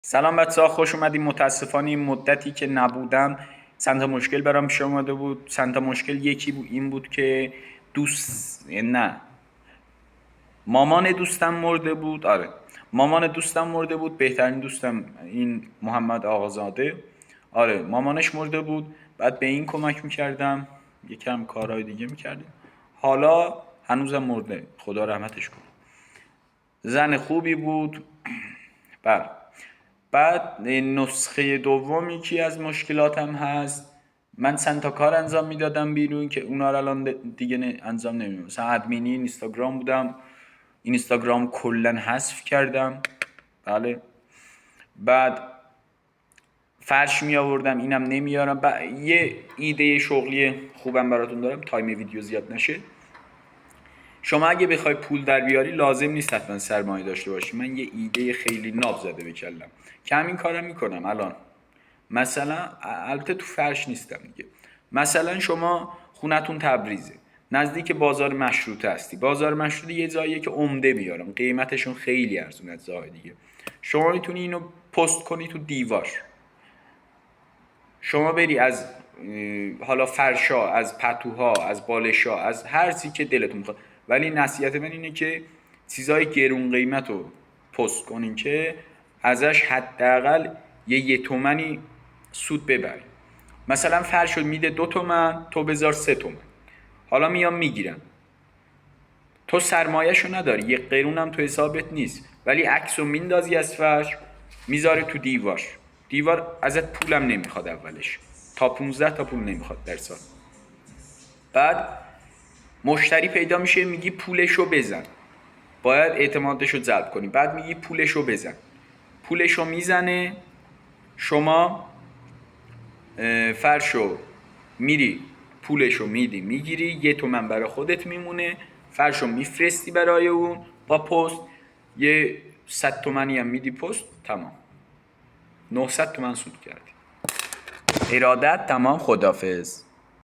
سلام بچه‌ها، خوش اومدین. متاسفانه این مدتی که نبودم چند تا مشکل برام پیش اومده بود. چند تا مشکل، یکی بود این بود که مامان دوستم مرده بود. آره، مامان دوستم مرده بود، بهترین دوستم، این محمد آقازاده. آره، مامانش مرده بود. بعد به این کمک میکردم، یکم کارهای دیگه میکردیم. حالا هنوزم مرده، خدا رحمتش کنه. زن خوبی بود. بله. بعد نسخه دوم یکی از مشکلاتم هست، من چند تا کار انجام میدادم بیرون که اونا رو الان دیگه انجام نمیدم. مثلا ادمینی اینستاگرام بودم، اینستاگرام کلا حذف کردم. بله. بعد فرش می آوردم، اینم نمیارم. یه ایده شغلی خوبم براتون دارم، تایم ویدیو زیاد نشه. شما اگه بخوای پول در بیاری لازم نیست حتما سرمایه داشته باشی. من یه ایده خیلی ناب زده به کلم که همین کارم میکنم الان. مثلا البته تو فرش نیستم دیگه. مثلا شما خونتون تبریزه، نزدیک بازار مشروطه هستی. بازار مشروطه یه جاییه که عمده میارم، قیمتشون خیلی ارزونه از جاهای دیگه. شما میتونی اینو پست کنی تو دیوار. شما بری از حالا فرشا، از پتوها، از بالشا، از هر چی که دلتون میخواد، ولی نصیحت من اینه که چیزای گرون قیمت رو پست کنین که ازش حداقل یه تومنی سود ببری. مثلا فرش رو میده 2 تومن، تو بذار 3 تومن. حالا میام میگیرم، تو سرمایه‌شو نداری، یه قرونم تو حسابت نیست، ولی عکسو میندازی از فرش، میذاره تو دیوار. دیوار ازت پولم نمیخواد اولش، تا 15 تا پول نمیخواد در سال. بعد مشتری پیدا میشه، میگی پولشو بزن، باید اعتمادشو جلب کنی. بعد میگی پولشو بزن، پولشو میزنه، شما فرشو میری پولشو میدی میگیری، 1 تومن برای خودت میمونه. فرشو میفرستی برای اون با پست، یه 100 تومنی هم میدی پست، تمام. 900 تومن سود کردی. ارادت، تمام. خدافظ.